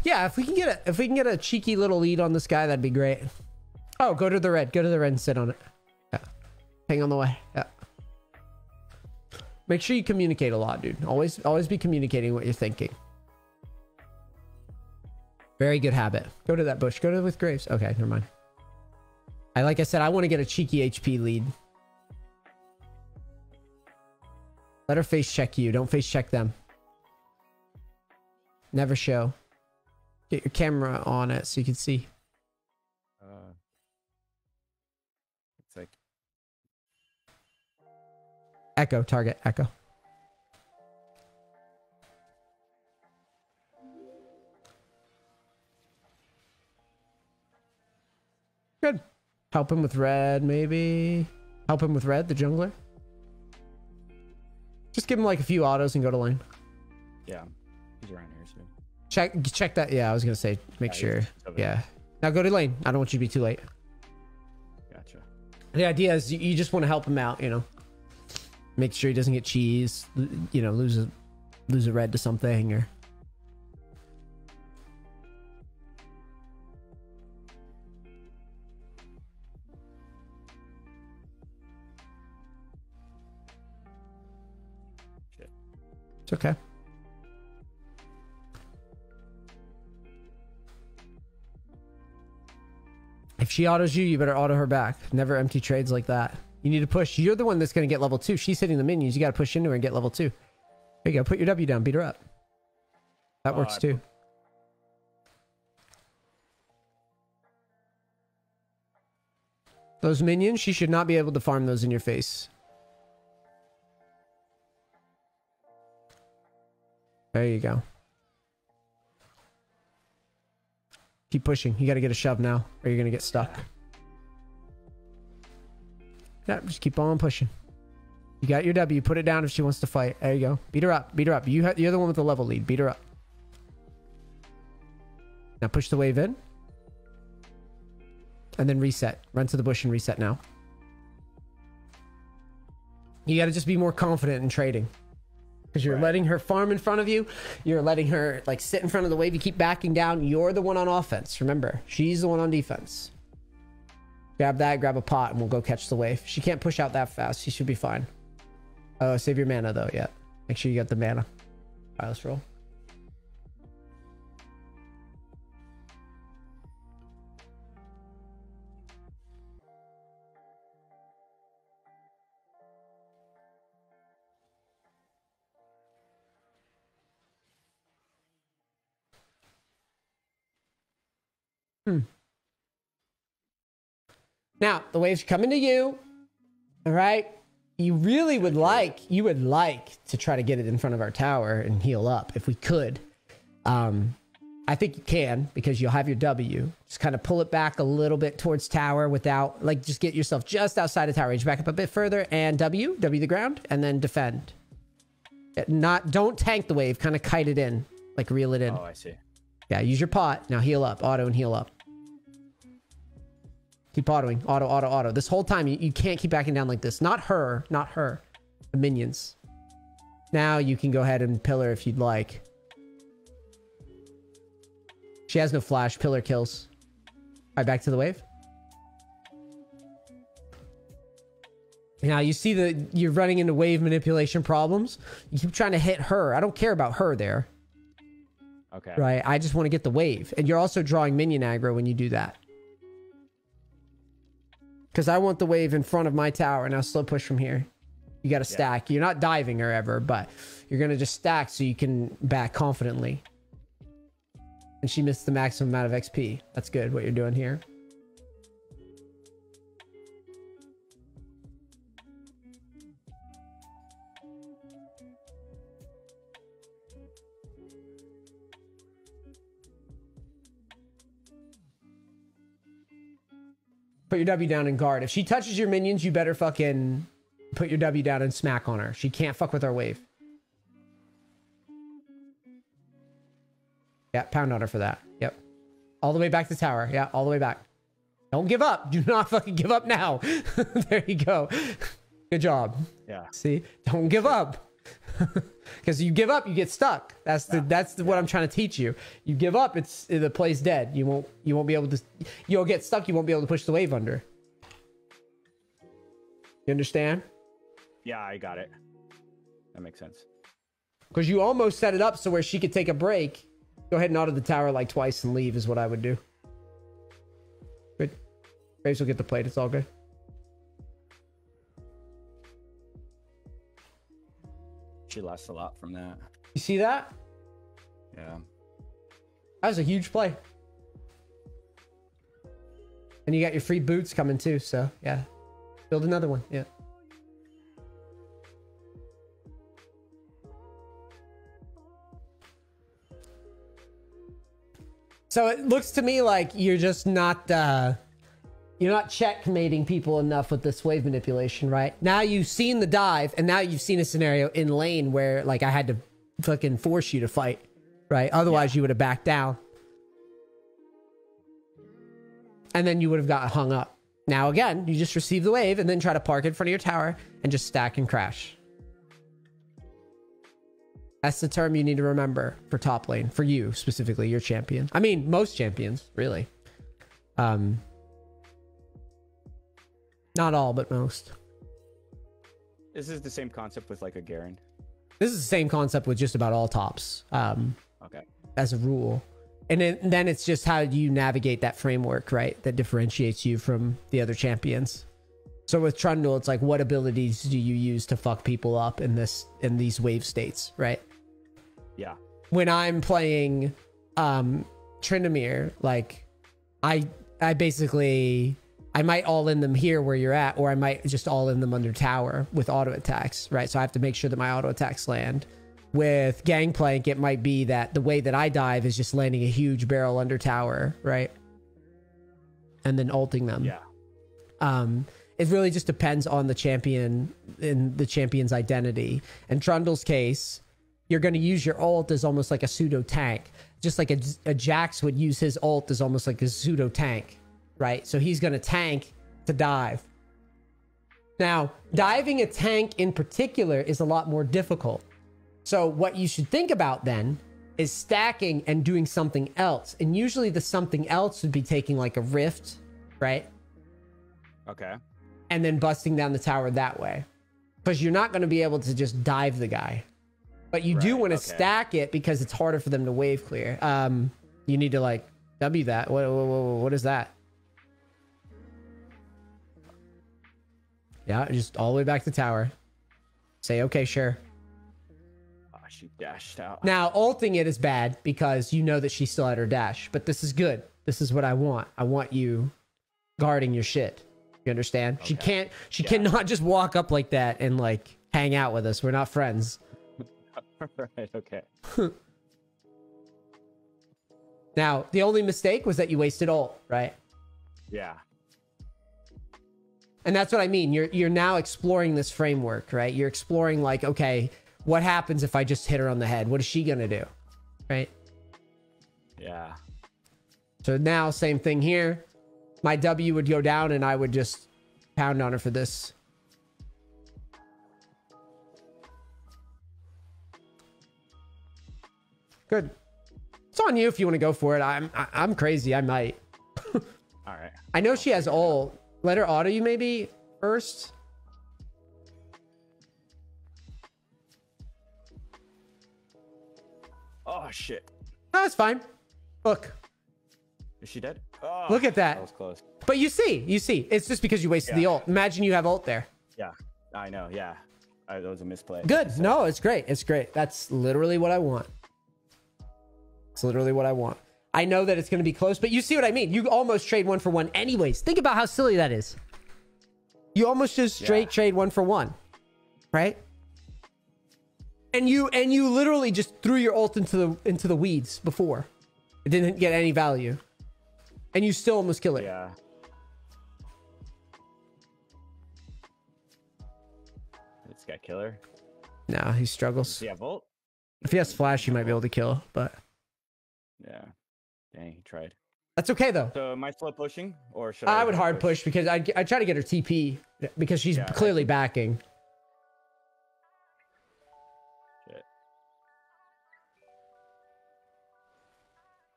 Yeah, if we can get a cheeky little lead on this guy, that'd be great. Oh, go to the red. Go to the red and sit on it. Yeah. Hang on the way. Yeah. Make sure you communicate a lot, dude. Always be communicating what you're thinking. Very good habit. Go to that bush. Go to with Graves. Okay, never mind. Like I said, I want to get a cheeky HP lead. Let her face check you. Don't face check them. Never show. Get your camera on it so you can see. It's like echo target. Echo. Good. Help him with red, maybe. Help him with red, the jungler. Just give him like a few autos and go to lane. Yeah, he's around here soon. Check that. Yeah, I was gonna say make sure. Yeah. Now go to lane. I don't want you to be too late. Gotcha. The idea is you just want to help him out, you know. Make sure he doesn't get cheese, you know, lose a red to something or. Shit. It's okay. If she autos you, you better auto her back. Never empty trades like that. You need to push. You're the one that's going to get level 2. She's hitting the minions. You got to push into her and get level 2. There you go. Put your W down. Beat her up. That works too. Those minions, she should not be able to farm those in your face. There you go. Keep pushing. You got to get a shove now or you're going to get stuck. Yeah, just keep on pushing. You got your W. Put it down if she wants to fight. There you go. Beat her up. Beat her up. You're the one with the level lead. Beat her up. Now push the wave in. And then reset. Run to the bush and reset now. You got to just be more confident in trading. Because you're letting her farm in front of you. You're letting her like sit in front of the wave. You keep backing down. You're the one on offense. Remember, she's the one on defense. Grab that, grab a pot, and we'll go catch the wave. She can't push out that fast. She should be fine. Oh, save your mana though. Yeah. Make sure you got the mana. All right, let's roll. Now, the wave's coming to you. All right. You really would like, to try to get it in front of our tower and heal up if we could. I think you can because you'll have your W. Just kind of pull it back a little bit towards tower without, like, just get yourself just outside of tower range. Back up a bit further and W the ground, and then defend. Don't tank the wave. Kind of kite it in, like reel it in. Oh, I see. Yeah, use your pot. Now heal up. Auto and heal up. Keep autoing. Auto, auto, auto. This whole time, you can't keep backing down like this. Not her. Not her. The minions. Now you can go ahead and pillar if you'd like. She has no flash. Pillar kills. All right, back to the wave. Now you see that you're running into wave manipulation problems. You keep trying to hit her. I don't care about her there. Okay. Right? I just want to get the wave. And you're also drawing minion aggro when you do that. Because I want the wave in front of my tower. Now slow push from here. You got to stack. You're not diving her ever, but you're going to just stack so you can back confidently. And she missed the maximum amount of XP. That's good what you're doing here. Put your W down and guard. If she touches your minions, you better fucking put your W down and smack on her. She can't fuck with our wave. Yeah, pound on her for that. Yep. All the way back to tower. Yeah, all the way back. Don't give up. Do not fucking give up now. There you go. Good job. Yeah. See? Don't give up. Because you give up, you get stuck. That's what I'm trying to teach you. You give up, the play's dead. You won't be able to. You'll get stuck. You won't be able to push the wave under. You understand? Yeah, I got it. That makes sense. Because you almost set it up so where she could take a break. Go ahead and auto the tower like twice and leave is what I would do. Good. Graves will get the plate. It's all good. She lost a lot from that. You see that? Yeah. That was a huge play. And you got your free boots coming too, so yeah. Build another one, yeah. So it looks to me like you're just not you're not checkmating people enough with this wave manipulation, right? Now you've seen the dive, and now you've seen a scenario in lane where like I had to fucking force you to fight, right? Otherwise you would have backed down. And then you would have got hung up. Now again, you just receive the wave and then try to park in front of your tower and just stack and crash. That's the term you need to remember for top lane. For you, specifically, your champion. I mean, most champions, really. Not all, but most. This is the same concept with like a Garen. This is the same concept with just about all tops. Okay. As a rule. And then it's just how you navigate that framework, right? That differentiates you from the other champions. So with Trundle, it's like, what abilities do you use to fuck people up in these wave states, right? Yeah. When I'm playing Tryndamere, like I basically I might all in them here where you're at, or I might just all in them under tower with auto attacks, right? So I have to make sure that my auto attacks land. With Gangplank, it might be that the way that I dive is just landing a huge barrel under tower, right? And then ulting them. Yeah. It really just depends on the champion and the champion's identity. In Trundle's case, you're going to use your ult as almost like a pseudo tank. Just like a Jax would use his ult as almost like a pseudo tank, right? So he's going to tank to dive. Now, diving a tank in particular is a lot more difficult. So what you should think about then is stacking and doing something else. And usually the something else would be taking like a rift, right? Okay. And then busting down the tower that way. Because you're not going to be able to just dive the guy. But you do want to stack it because it's harder for them to wave clear. You need to like W that. What is that? Yeah, just all the way back to tower. Say, okay, sure. Oh, she dashed out. Now, ulting it is bad because you know that she still had her dash. But this is good. This is what I want. I want you guarding your shit. You understand? Okay. She cannot just walk up like that and like hang out with us. We're not friends. Right, okay. Now, the only mistake was that you wasted ult, right? Yeah. And that's what I mean. You're now exploring this framework, right? You're exploring like, okay, what happens if I just hit her on the head? What is she gonna do? Right? Yeah. So now, same thing here. My W would go down and I would just pound on her for this. Good. It's on you if you want to go for it. I'm crazy. I might. All right. I know she has ult. Let her auto you maybe first. Oh shit. No, it's fine. Look. Is she dead? Oh, Look at that. That was close. But you see. It's just because you wasted the ult. Imagine you have ult there. Yeah. I know. Yeah. That was a misplay. Good. No, it's great. It's great. That's literally what I want. It's literally what I want. I know that it's going to be close, but you see what I mean. You almost trade 1 for 1 anyways. Think about how silly that is. You almost just straight trade 1 for 1, right? And you literally just threw your ult into the weeds before. It didn't get any value, and you still almost kill it. Yeah. This guy killer. No, he struggles. Does he have ult? If he has flash, you might be able to kill, but yeah. Dang, he tried. that's okay though. So am I slow pushing or should I? I would hard push because I try to get her TP because she's clearly backing.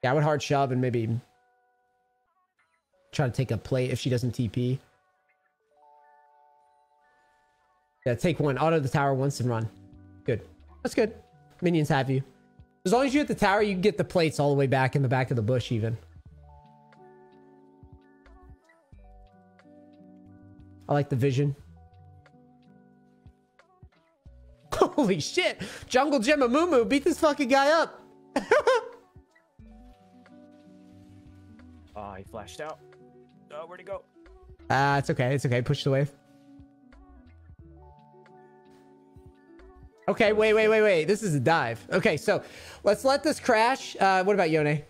Yeah, I would hard shove and maybe try to take a plate if she doesn't TP. Yeah, take one. Auto the tower once and run. Good. That's good. Minions have you. As long as you hit the tower, you can get the plates all the way back in the back of the bush even. I like the vision. Holy shit. Jungle Jemamumu beat this fucking guy up. Oh, he flashed out. Oh, where'd he go? It's okay. It's okay. Push the wave. Okay, wait. This is a dive. Okay, so let's let this crash. What about Yone?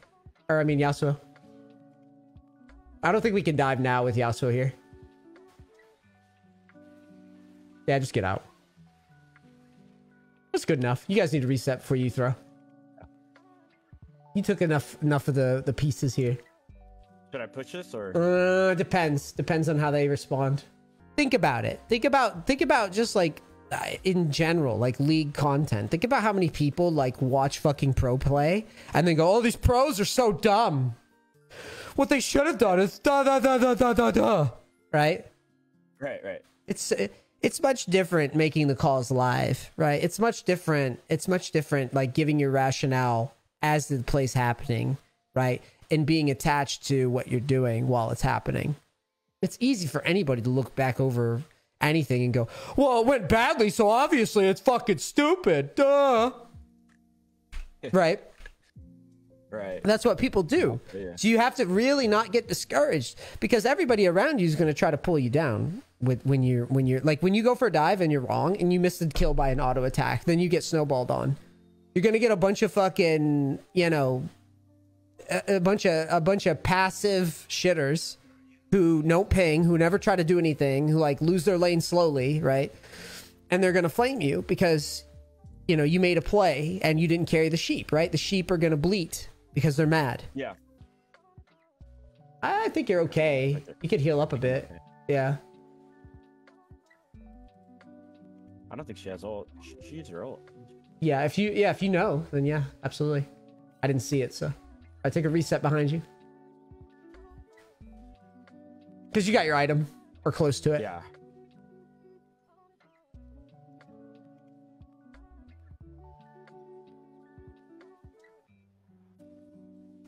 Or, I mean, Yasuo. I don't think we can dive now with Yasuo here. Yeah, just get out. That's good enough. You guys need to reset before you throw. You took enough of the pieces here. Should I push this or? Depends on how they respond. Think about it. Think about just like in general, like league content. Think about how many people like watch fucking pro play and then go, "Oh, these pros are so dumb. What they should have done is da da da da da da da." Right? Right. It's much different making the calls live, right? It's much different like giving your rationale as the play's happening, right? And being attached to what you're doing while it's happening. It's easy for anybody to look back over anything and go, well, it went badly, so obviously it's fucking stupid. Duh. Right? Right. That's what people do. Yeah. So you have to really not get discouraged because everybody around you is going to try to pull you down with when you're like when you go for a dive and you're wrong and you miss the kill by an auto attack, then you get snowballed on. You're going to get a bunch of fucking, you know, a bunch of passive shitters who don't ping, who never try to do anything, who like lose their lane slowly, right? And they're going to flame you because, you know, you made a play and you didn't carry the sheep, right? The sheep are going to bleat because they're mad. Yeah. I think you're okay. You could heal up a bit. Yeah. I don't think she has ult. She used her ult. Yeah, if you know, then yeah, absolutely. I didn't see it, so I take a reset behind you. Because you got your item or close to it. Yeah.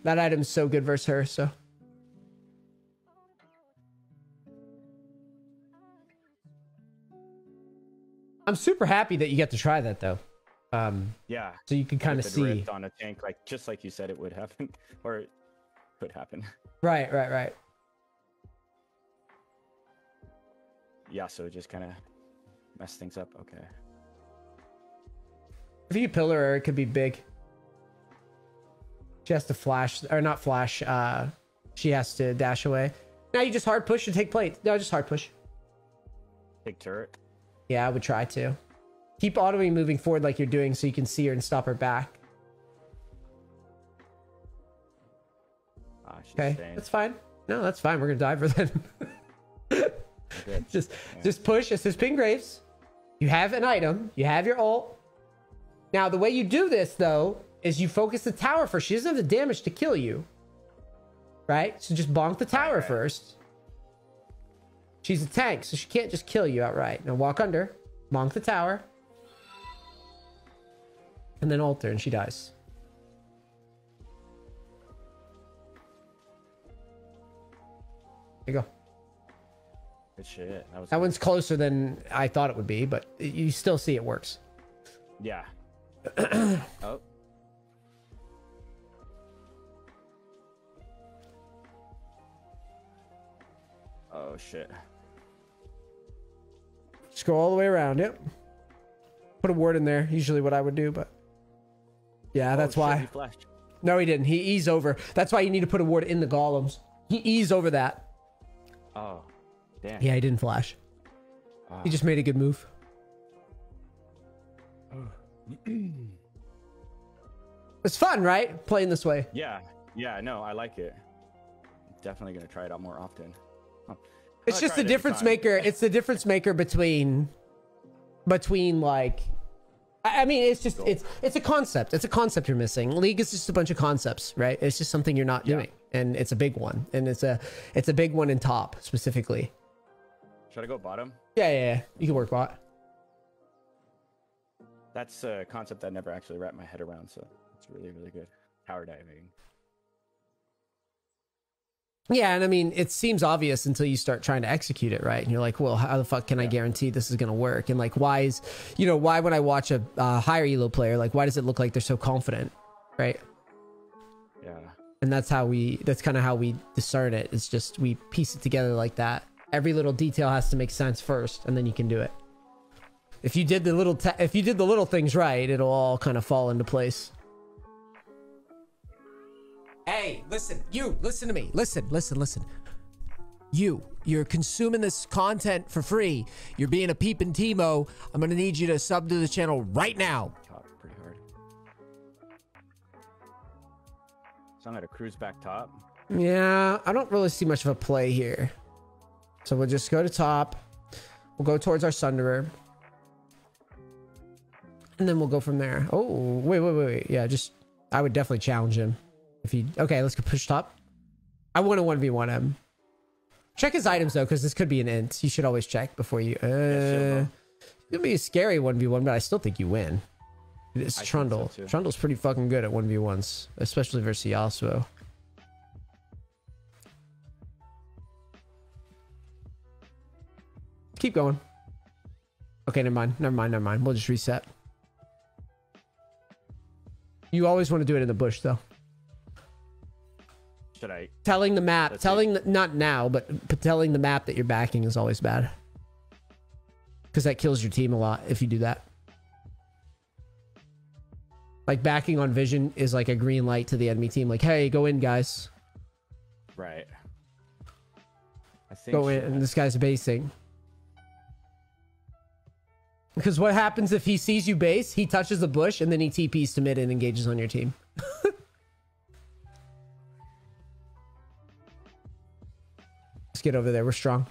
That item's so good versus her, so. I'm super happy that you get to try that though. Yeah. So you can kind of see rift on a tank, like just like you said it would happen, or it could happen. Right. Yeah, so it just kind of messed things up. Okay. If you pillar her, it could be big. She has to flash, or not flash. She has to dash away. Now you just hard push and take plate. No, just hard push. Big turret. Yeah, I would try to. Keep autoing moving forward like you're doing so you can see her and stop her back. Okay, that's fine. No, that's fine. We're gonna dive her then. Just push. It says ping Graves. You have an item. You have your ult. Now, the way you do this, though, is you focus the tower first. She doesn't have the damage to kill you. Right? So just bonk the tower first. She's a tank, so she can't just kill you outright. Now walk under. Bonk the tower. And then ult her, and she dies. There you go. Good shit. That one's closer than I thought it would be, but you still see it works. Yeah. Oh. Oh shit. Just go all the way around. Yep. Put a ward in there. Usually what I would do, but yeah, that's why. He flashed. No, he didn't. He eased over. That's why you need to put a ward in the golems. He eased over that. Oh, damn. Yeah, he didn't flash. He just made a good move. It's fun, right? Playing this way. Yeah. Yeah, no, I like it. Definitely gonna try it out more often. It's just the difference maker. It's the difference maker between like I mean, it's just it's a concept. It's a concept you're missing. League is just a bunch of concepts, right? It's just something you're not doing, and it's a big one, and it's a big one in top specifically. Should I go bottom? Yeah. You can work bot. That's a concept I never actually wrapped my head around, so it's really, really good. Tower diving. Yeah, and I mean, it seems obvious until you start trying to execute it, right? And you're like, well, how the fuck can I guarantee this is going to work? And like, why when I watch a higher elo player, like, why does it look like they're so confident, right? Yeah. And that's kind of how we discern it. It's just, we piece it together like that. Every little detail has to make sense first, and then you can do it. If you did the little things right, it'll all kind of fall into place. Hey, listen to me. Listen. You're consuming this content for free. You're being a peeping Timo. I'm gonna need you to sub to the channel right now. Top pretty hard. So I'm gonna cruise back top. Yeah, I don't really see much of a play here. So we'll just go to top. We'll go towards our Sunderer. And then we'll go from there. Oh, wait. Yeah, I would definitely challenge him. Okay, let's go push top. I want to 1v1 him. Check his items though, because this could be an int. You should always check before you. It'll be a scary 1v1, but I still think you win. It's Trundle. So Trundle's pretty fucking good at 1v1s, especially versus Yasuo. Keep going. Okay, never mind. We'll just reset. You always want to do it in the bush though. Should I? Telling the map, not now, but telling the map that you're backing is always bad. Because that kills your team a lot if you do that. Like backing on vision is like a green light to the enemy team. Like, hey, go in, guys. Right. I think go in, and this guy's basing. Because what happens if he sees you base, he touches the bush, and then he TPs to mid and engages on your team. Let's get over there. We're strong.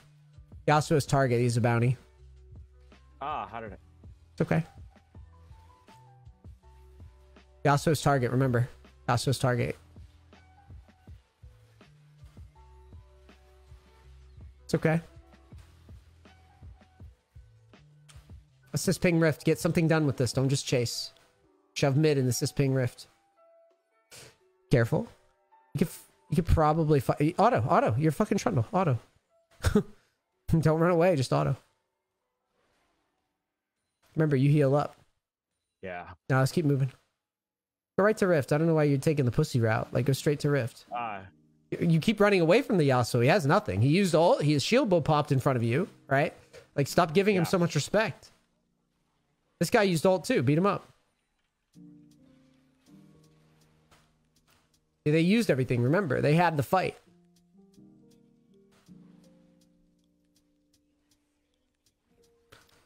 Yasuo's target. He's a bounty. Ah, how did it? It's okay. Yasuo's target. Remember. Yasuo's target. It's okay. Assist ping rift. Get something done with this. Don't just chase. Shove mid in assist ping rift. Careful. You could probably auto. You're fucking Trundle. Auto. Don't run away. Just auto. Remember, you heal up. Yeah. Now let's keep moving. Go right to rift. I don't know why you're taking the pussy route. Like, go straight to rift. You keep running away from the Yasuo. He has nothing. He used all. His shield bow popped in front of you, right? Like, stop giving him so much respect. This guy used ult too. Beat him up. They used everything. Remember, they had the fight.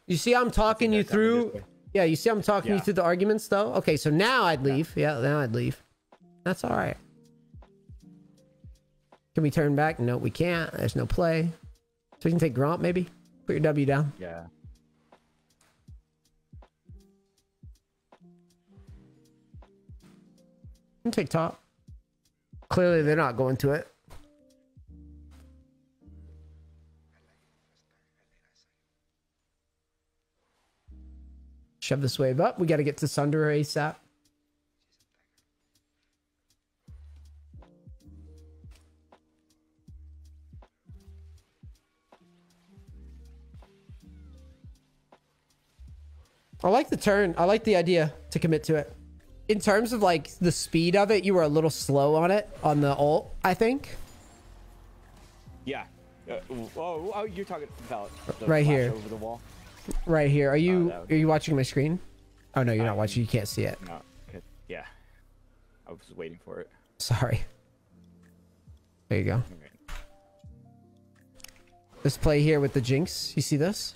You see, I'm talking you through. Yeah, you see, I'm talking you through the arguments, though. Okay, so now I'd leave. Yeah, now I'd leave. That's all right. Can we turn back? No, we can't. There's no play. So we can take Gromp, maybe. Put your W down. Yeah. You can take top. Clearly, they're not going to it. Shove this wave up. We got to get to Sunderer ASAP. I like the turn. I like the idea to commit to it. In terms of like the speed of it, you were a little slow on it on the ult, I think. Yeah. Oh, you're talking about the right here over the wall. Right here. Are you watching my screen? Oh no, you're not watching. You can't see it. No. Yeah. I was waiting for it. Sorry. There you go. Okay. This play here with the Jinx. You see this?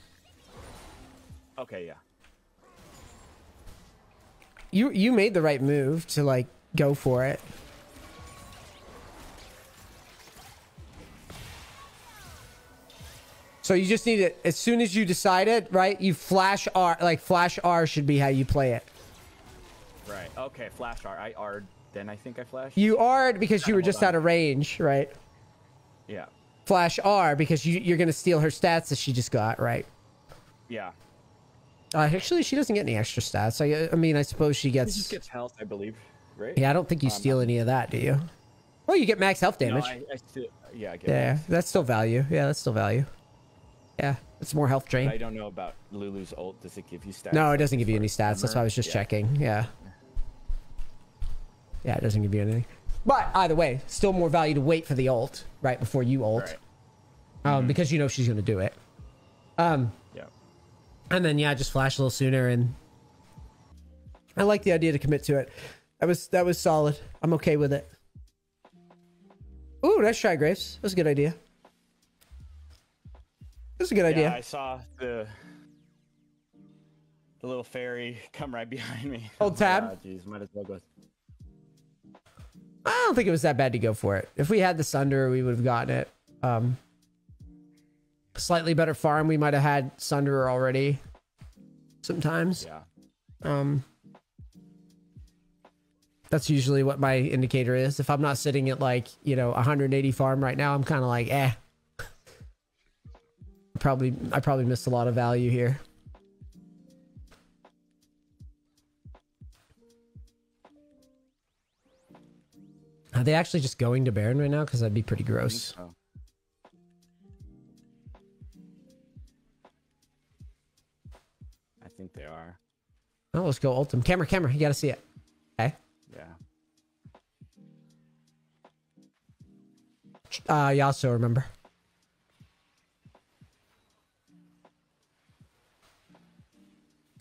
Okay. Yeah. You made the right move to like go for it. So you just need it as soon as you decide it, right? You flash R, like flash R should be how you play it. Right. Okay. Flash R. I R'd. Then I think I flashed. You R'd because you were just out of range, right? Yeah. Flash R because you're gonna steal her stats that she just got, right? Yeah. Actually, she doesn't get any extra stats. I mean, I suppose she She gets. just gets health, I believe. Right. Yeah, I don't think you steal any of that, do you? Well, you get max health damage. No, I still. Yeah. I get Yeah, it. that's still value. Yeah, that's still value. Yeah, it's more health drain. I don't know about Lulu's ult. Does it give you stats? No, it like doesn't give you for any stats. That's why I was just Yeah. checking. Yeah. Yeah, it doesn't give you anything. But either way, still more value to wait for the ult right before you ult. Right. Because you know she's gonna do it. Yeah. And then yeah, just flash a little sooner, and I like the idea to commit to it. That was solid. I'm okay with it. Ooh, nice try, Graves. That was a good idea. That's a good idea. Yeah, I saw the little fairy come right behind me. Hold tab. Jeez, might as well go. I don't think it was that bad to go for it. If we had the Sunder, we would have gotten it. Slightly better farm. We might have had Sunder already. Sometimes. Yeah. That's usually what my indicator is. If I'm not sitting at like, 180 farm right now, I'm kind of like, eh. I probably missed a lot of value here. Are they actually just going to Baron right now? Because that'd be pretty gross. I think they are. Oh, let's go ult him. Camera, you gotta see it. Okay. Yeah. Yasuo, remember.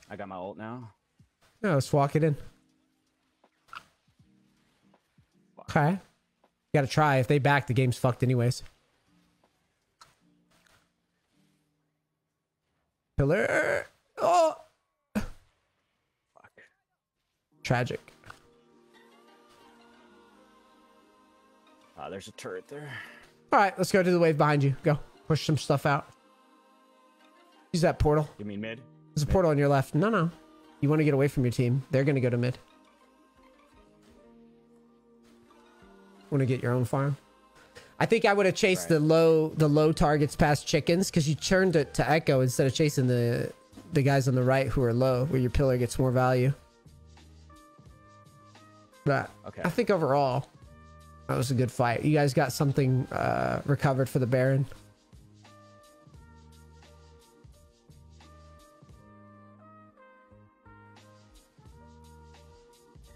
I got my ult now. Yeah, let's walk it in. Okay. You gotta try. If they back, the game's fucked anyways. Pillar. Oh! Fuck. Tragic. There's a turret there. Alright, let's go to the wave behind you. Go. Push some stuff out. Use that portal. You mean mid? There's a portal on your left. No. You want to get away from your team. They're going to go to mid. Want to get your own farm. I think I would have chased the low targets past chickens because you turned it to Echo instead of chasing the guys on the right who are low, where your pillar gets more value. But okay. I think overall, that was a good fight. You guys got something recovered for the Baron.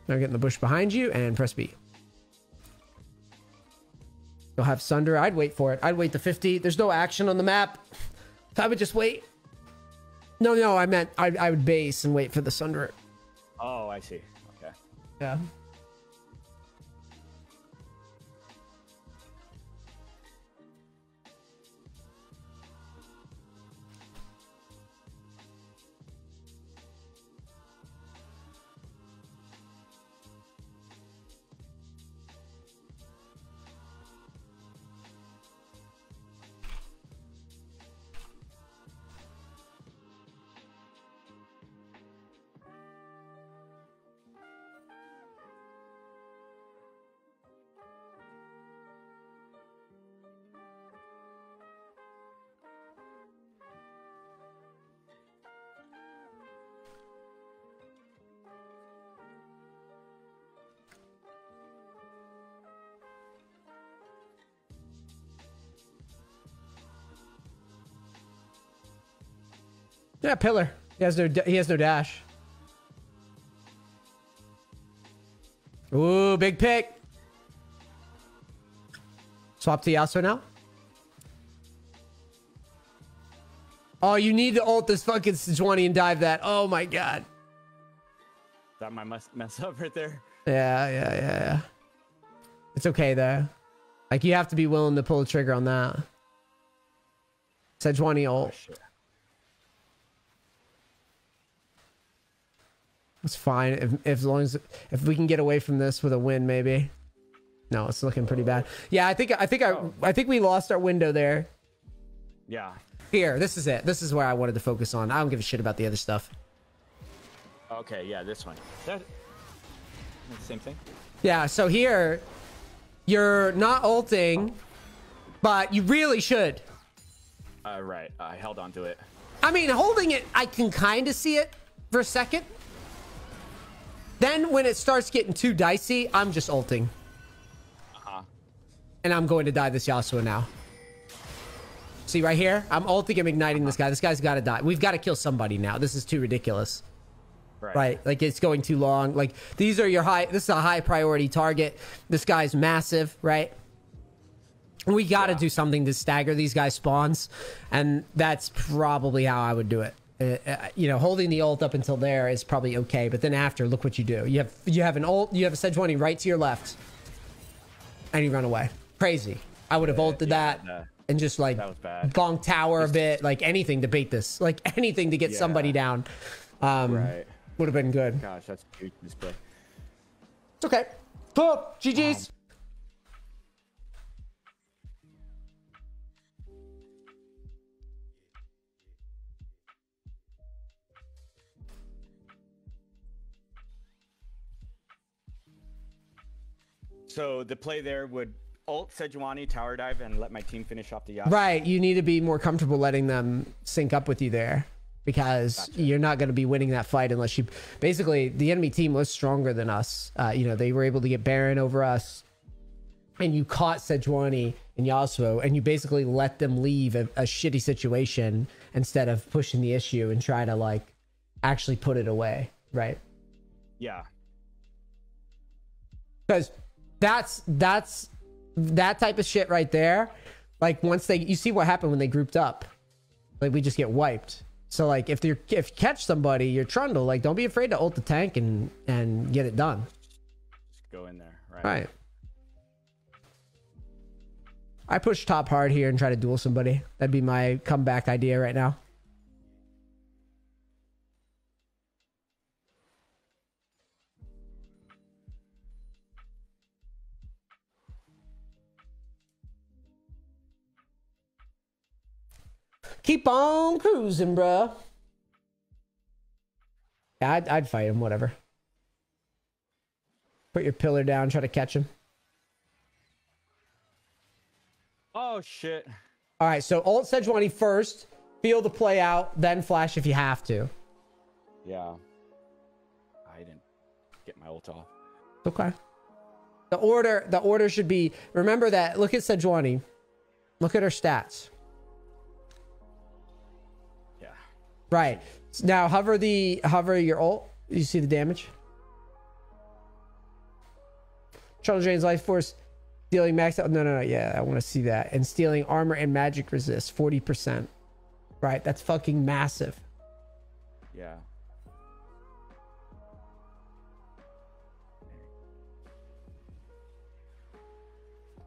Now get in the bush behind you and press B. You'll have Sunder. I'd wait for it. I'd wait the 50. There's no action on the map. I would just wait. No, I meant I would base and wait for the Sunder. Oh, I see. Okay. Yeah. Yeah, pillar. He has no dash. Ooh, big pick. Swap to Yasuo now. Oh, you need to ult this fucking 20 and dive that. Oh my god. That might mess up right there. Yeah. It's okay though. Like you have to be willing to pull the trigger on that. Said 20 ult. Oh, shit. It's fine as long as if we can get away from this with a win, maybe. No, it's looking pretty bad. Yeah, I think we lost our window there. Yeah. Here, this is it. This is where I wanted to focus on. I don't give a shit about the other stuff. Okay, yeah, this one. That the same thing? Yeah, so here, you're not ulting, but you really should. Right. I held on to it. I mean, holding it, I can kind of see it for a second. Then when it starts getting too dicey, I'm just ulting. And I'm going to die this Yasuo now. See right here? I'm ulting him, igniting this guy. This guy's got to die. We've got to kill somebody now. This is too ridiculous. Right? Like, it's going too long. Like, these are your high... This is a high priority target. This guy's massive, right? We got to do something to stagger these guys' spawns. And that's probably how I would do it. You know, holding the ult up until there is probably okay. But then after, look what you do. You have an ult. You have a Sejuani right to your left. And you run away. Crazy. I would have ulted that and just like bonk tower a bit, like anything to bait this, like anything to get somebody down. Would have been good. Gosh, that's a huge display. It's okay. Cool. GG's. So the play there would ult Sejuani, tower dive, and let my team finish off the Yasuo. Right. You need to be more comfortable letting them sync up with you there, because you're not going to be winning that fight unless you... Basically, the enemy team was stronger than us. You know, they were able to get Baron over us, and you caught Sejuani and Yasuo, and you basically let them leave a shitty situation instead of pushing the issue and try to, like, actually put it away, right? Yeah. Because that type of shit right there. Like, once you see what happened when they grouped up. Like, we just get wiped. So, like, if you catch somebody, you're Trundle, like, don't be afraid to ult the tank and get it done. Just go in there, right? Right. I push top hard here and try to duel somebody. That'd be my comeback idea right now. Keep on cruising, bro. Yeah, I'd fight him, whatever. Put your pillar down, try to catch him. Oh, shit. All right, so ult Sejuani first. Feel the play out, then flash if you have to. Yeah. I didn't get my ult off. Okay. The order should be... Remember that. Look at Sejuani. Look at her stats. Right. Now hover your ult. You see the damage? Charles drains life force, stealing max out. No. Yeah, I want to see that. And stealing armor and magic resist 40%. Right. That's fucking massive. Yeah.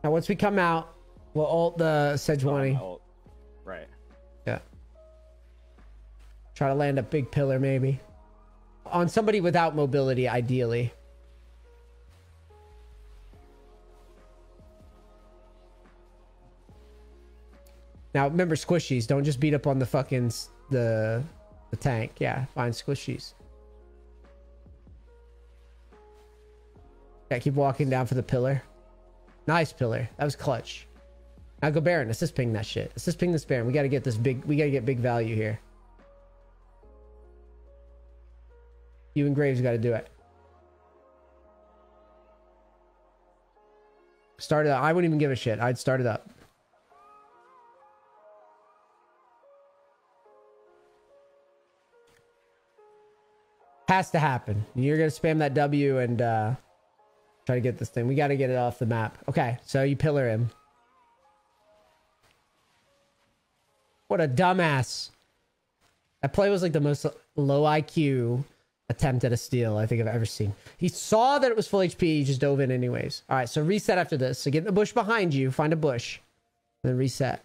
Now once we come out, we'll ult the Sejuani. Right. Yeah. Try to land a big pillar, maybe. On somebody without mobility, ideally. Now, remember squishies. Don't just beat up on the fucking... the tank. Yeah, find squishies. Yeah, keep walking down for the pillar. Nice pillar. That was clutch. Now go Baron. Assist ping that shit. Assist ping this Baron. We gotta get this big... We gotta get big value here. You and Graves got to do it. Start it up. I wouldn't even give a shit. I'd start it up. Has to happen. You're going to spam that W and try to get this thing. We got to get it off the map. Okay, so you pillar him. What a dumbass. That play was like the most low IQ attempt at a steal I think I've ever seen. He saw that it was full HP. He just dove in anyways. All right, so reset after this. So get in the bush behind you. Find a bush. Then reset.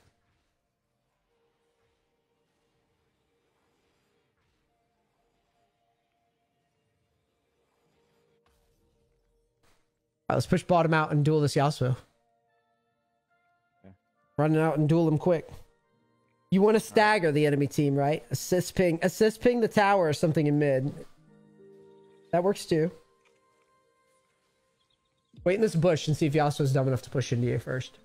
All right, let's push bottom out and duel this Yasuo. Okay. Running out and duel him quick. You want to stagger the enemy team, right? Assist ping the tower or something in mid. That works too. Wait in this bush and see if Yasuo is dumb enough to push into you first.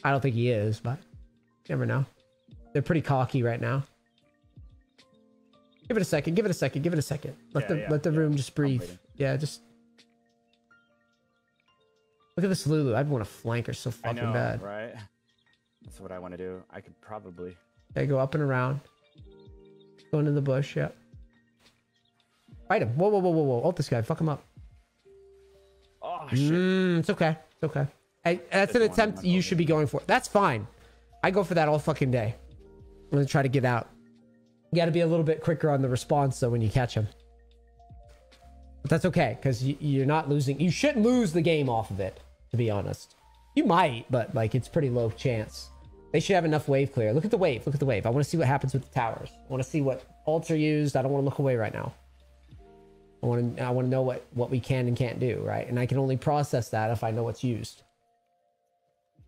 I don't think he is, but you never know. They're pretty cocky right now. Give it a second. Give it a second. Give it a second. Let the room just breathe. Yeah, just look at this Lulu. I'd want to flank her so fucking bad. Right? That's what I want to do. I could probably. Okay, go up and around. Go into the bush. Yeah. Fight him. Whoa, whoa, whoa, whoa, whoa. Ult this guy. Fuck him up. Oh shit. It's okay. It's okay. That's an attempt you should be going for. That's fine. I go for that all fucking day. I'm gonna try to get out. You got to be a little bit quicker on the response though when you catch him. But that's okay because you're not losing. You shouldn't lose the game off of it, to be honest. You might, but like it's pretty low chance. They should have enough wave clear. Look at the wave. Look at the wave. I want to see what happens with the towers. I want to see what ults are used. I don't want to look away right now. I want to know what we can and can't do, right? And I can only process that if I know what's used.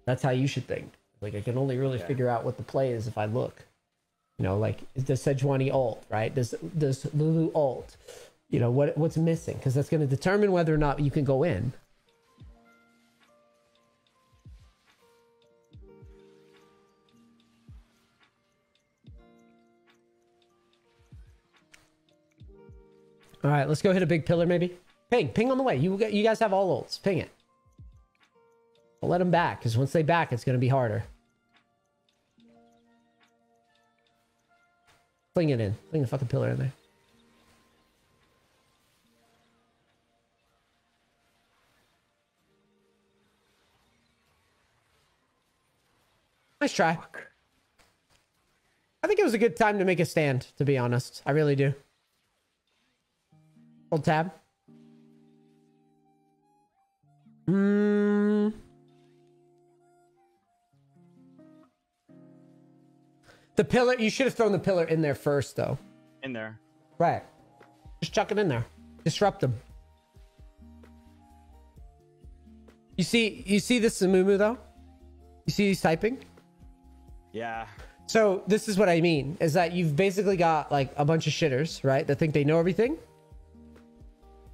That's how you should think. Like I can only really figure out what the play is if I look. You know, like does Sejuani ult, right? Does Lulu ult? You know what's missing, because that's going to determine whether or not you can go in. All right, let's go hit a big pillar maybe. Ping on the way. You guys have all ults. Ping it. I'll let them back, because once they back, it's going to be harder. Fling it in. Fling the fucking pillar in there. Nice try. I think it was a good time to make a stand, to be honest. I really do. Hold tab. The pillar, you should have thrown the pillar in there first, though. In there. Right. Just chuck it in there. Disrupt them. You see this Amumu, though? You see he's typing? Yeah. So this is what I mean, is that you've basically got like a bunch of shitters, right? That think they know everything.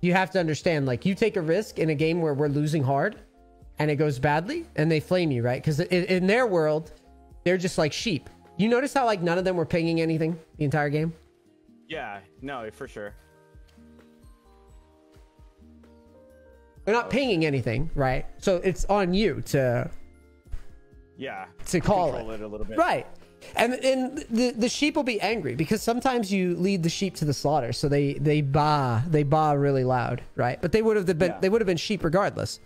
You have to understand, like, you take a risk in a game where we're losing hard and it goes badly and they flame you, right? Because in their world, they're just like sheep. You notice how like none of them were pinging anything the entire game? Yeah, no, for sure. They're not pinging anything, right? So it's on you to call it a little bit. Right. And the sheep will be angry because sometimes you lead the sheep to the slaughter, so they baa really loud, right? But they would have been sheep regardless.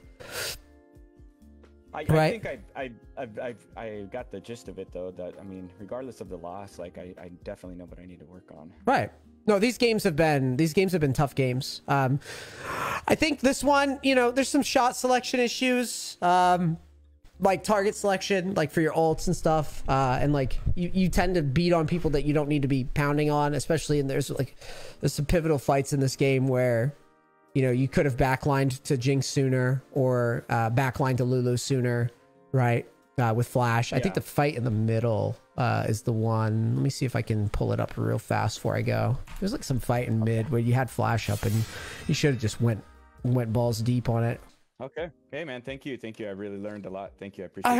I think I got the gist of it though. That I mean, regardless of the loss, like I definitely know what I need to work on. Right. No, these games have been tough games. I think this one, you know, there's some shot selection issues. Like target selection, like for your ults and stuff, and like you tend to beat on people that you don't need to be pounding on, especially in there's some pivotal fights in this game where, you know, you could have backlined to Jinx sooner or backlined to Lulu sooner, right? With Flash. I think the fight in the middle is the one. Let me see if I can pull it up real fast before I go. There's like some fight in mid where you had Flash up and you should have just went balls deep on it. Okay. Hey, man. Thank you. I really learned a lot. Thank you. I appreciate it.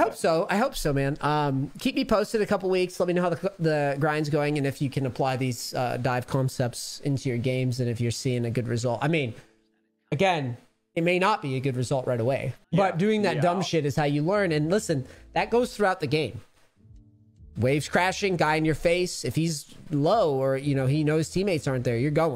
I hope so, man. Keep me posted a couple weeks. Let me know how the grind's going and if you can apply these dive concepts into your games and if you're seeing a good result. I mean, again, it may not be a good result right away, but doing that dumb shit is how you learn. And listen, that goes throughout the game. Waves crashing, guy in your face. If he's low or, you know, he knows teammates aren't there, you're going.